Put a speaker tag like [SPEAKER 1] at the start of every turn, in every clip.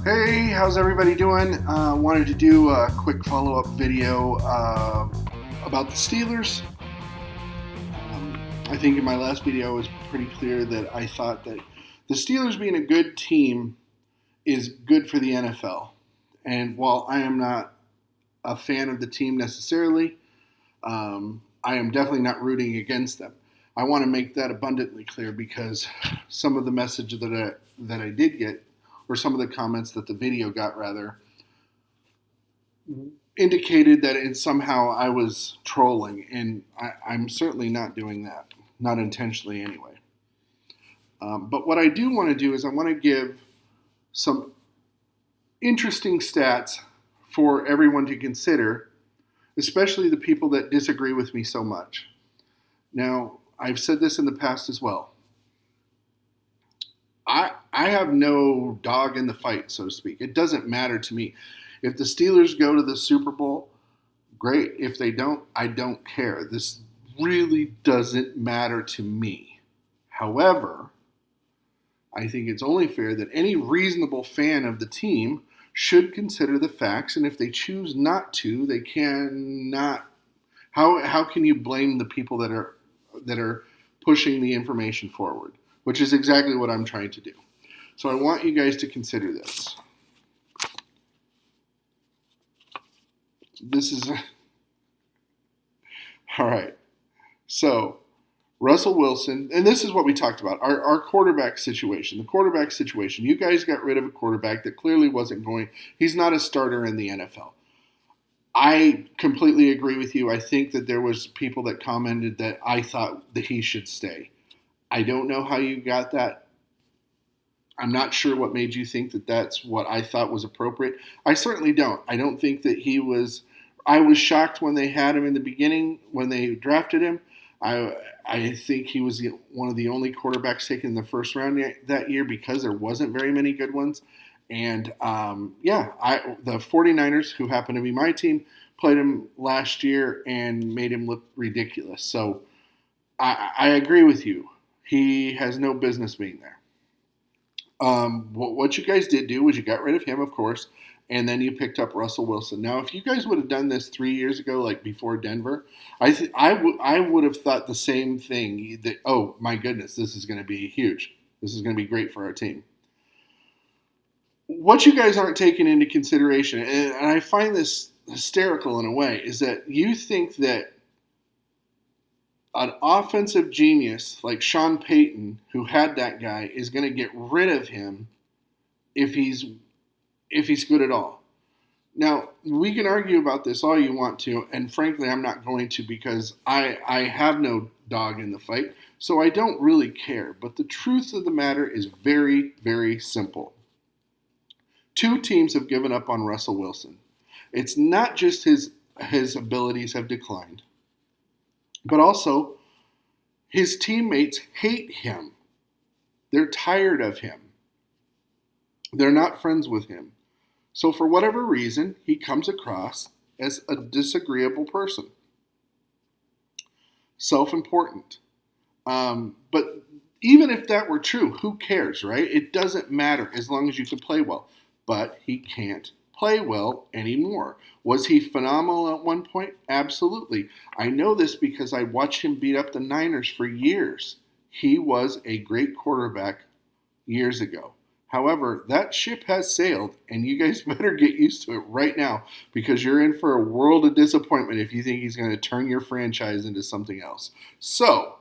[SPEAKER 1] Hey, how's everybody doing? Wanted to do a quick follow-up video about the Steelers. I think in my last video it was pretty clear that I thought that the Steelers being a good team is good for the NFL. And while I am not a fan of the team necessarily, I am definitely not rooting against them. I want to make that abundantly clear because some of the message that I did get, or some of the comments that the video got rather, indicated that somehow I was trolling, and I'm certainly not doing that, not intentionally anyway. But what I do want to do is I want to give some interesting stats for everyone to consider, especially the people that disagree with me so much. Now, I've said this in the past as well. I have no dog in the fight, so to speak. It doesn't matter to me. If the Steelers go to the Super Bowl, great. If they don't, I don't care. This really doesn't matter to me. However, I think it's only fair that any reasonable fan of the team should consider the facts, and if they choose not to, they cannot. How can you blame the people that are pushing the information forward? Which is exactly what I'm trying to do. So I want you guys to consider this. This is all right. So Russell Wilson, and this is what we talked about, our quarterback situation. The quarterback situation. You guys got rid of a quarterback that clearly wasn't going. He's not a starter in the NFL. I completely agree with you. I think that there was people that commented that I thought that he should stay. I don't know how you got that. I'm not sure what made you think that that's what I thought was appropriate. I certainly don't. I don't think that he was. I was shocked when they had him in the beginning, when they drafted him. I think he was one of the only quarterbacks taken in the first round that year because there wasn't very many good ones. And the 49ers, who happened to be my team, played him last year and made him look ridiculous. So I agree with you. He has no business being there. What you guys did do was you got rid of him, of course, and then you picked up Russell Wilson. Now, if you guys would have done this 3 years ago, like before Denver, I would have thought the same thing. That, oh my goodness, this is going to be huge. This is going to be great for our team. What you guys aren't taking into consideration, and I find this hysterical in a way, is that you think that an offensive genius like Sean Payton, who had that guy, is going to get rid of him if he's good at all. Now, we can argue about this all you want to, and frankly, I'm not going to because I have no dog in the fight, so I don't really care. But the truth of the matter is very, very simple. Two teams have given up on Russell Wilson. It's not just his abilities have declined, but also his teammates hate him. They're tired of him. They're not friends with him. So for whatever reason, he comes across as a disagreeable person. Self-important. But even if that were true, who cares, right? It doesn't matter as long as you can play well. But he can't play well anymore. Was he phenomenal at one point? Absolutely. I know this because I watched him beat up the Niners for years. He was a great quarterback years ago. However, that ship has sailed, and you guys better get used to it right now because you're in for a world of disappointment if you think he's going to turn your franchise into something else. So,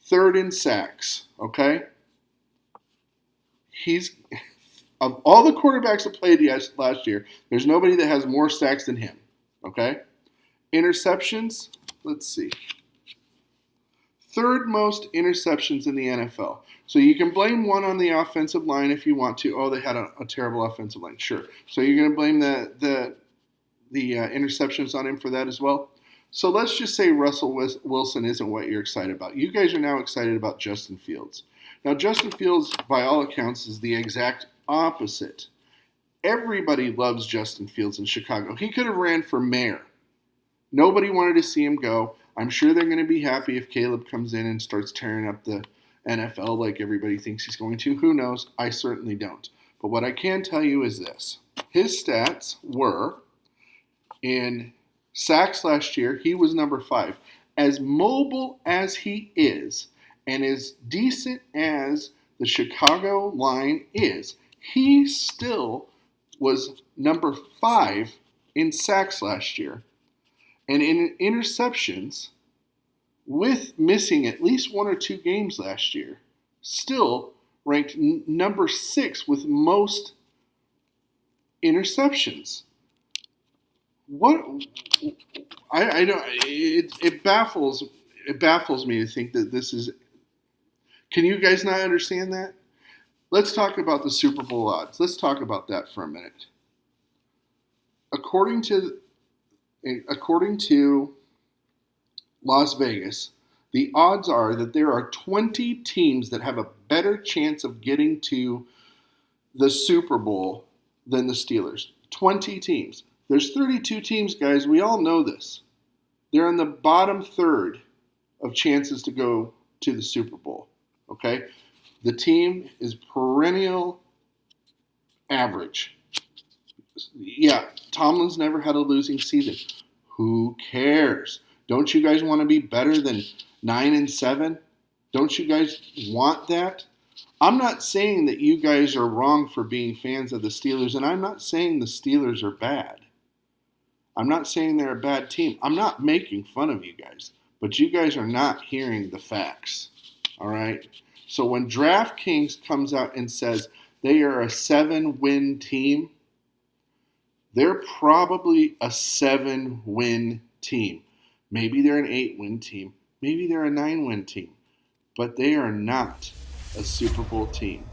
[SPEAKER 1] third in sacks, okay? Of all the quarterbacks that played last year, there's nobody that has more sacks than him, okay? Interceptions, let's see. Third most interceptions in the NFL. So you can blame one on the offensive line if you want to. Oh, they had a terrible offensive line. Sure. So you're going to blame the interceptions on him for that as well? So let's just say Russell Wilson isn't what you're excited about. You guys are now excited about Justin Fields. Now, Justin Fields, by all accounts, is the exact opposite. Everybody loves Justin Fields in Chicago. He could have ran for mayor. Nobody wanted to see him go. I'm sure they're going to be happy if Caleb comes in and starts tearing up the NFL like everybody thinks he's going to. Who knows? I certainly don't. But what I can tell you is this. His stats were, in sacks last year, he was number 5. As mobile as he is, and as decent as the Chicago line is, he still was number 5 in sacks last year. And in interceptions, with missing at least 1 or 2 games last year, still ranked number 6 with most interceptions. What I don't. It baffles me to think that this is. Can you guys not understand that? Let's talk about the Super Bowl odds. Let's talk about that for a minute. According to Las Vegas, the odds are that there are 20 teams that have a better chance of getting to the Super Bowl than the Steelers. 20 teams. There's 32 teams, guys. We all know this. They're in the bottom third of chances to go to the Super Bowl. Okay? The team is perennial average. Yeah, Tomlin's never had a losing season. Who cares? Don't you guys want to be better than 9-7? Don't you guys want that? I'm not saying that you guys are wrong for being fans of the Steelers, and I'm not saying the Steelers are bad. I'm not saying they're a bad team. I'm not making fun of you guys, but you guys are not hearing the facts. All right? So when DraftKings comes out and says they are a 7-win team, they're probably a 7-win team. Maybe they're an 8-win team. Maybe they're a 9-win team. But they are not a Super Bowl team.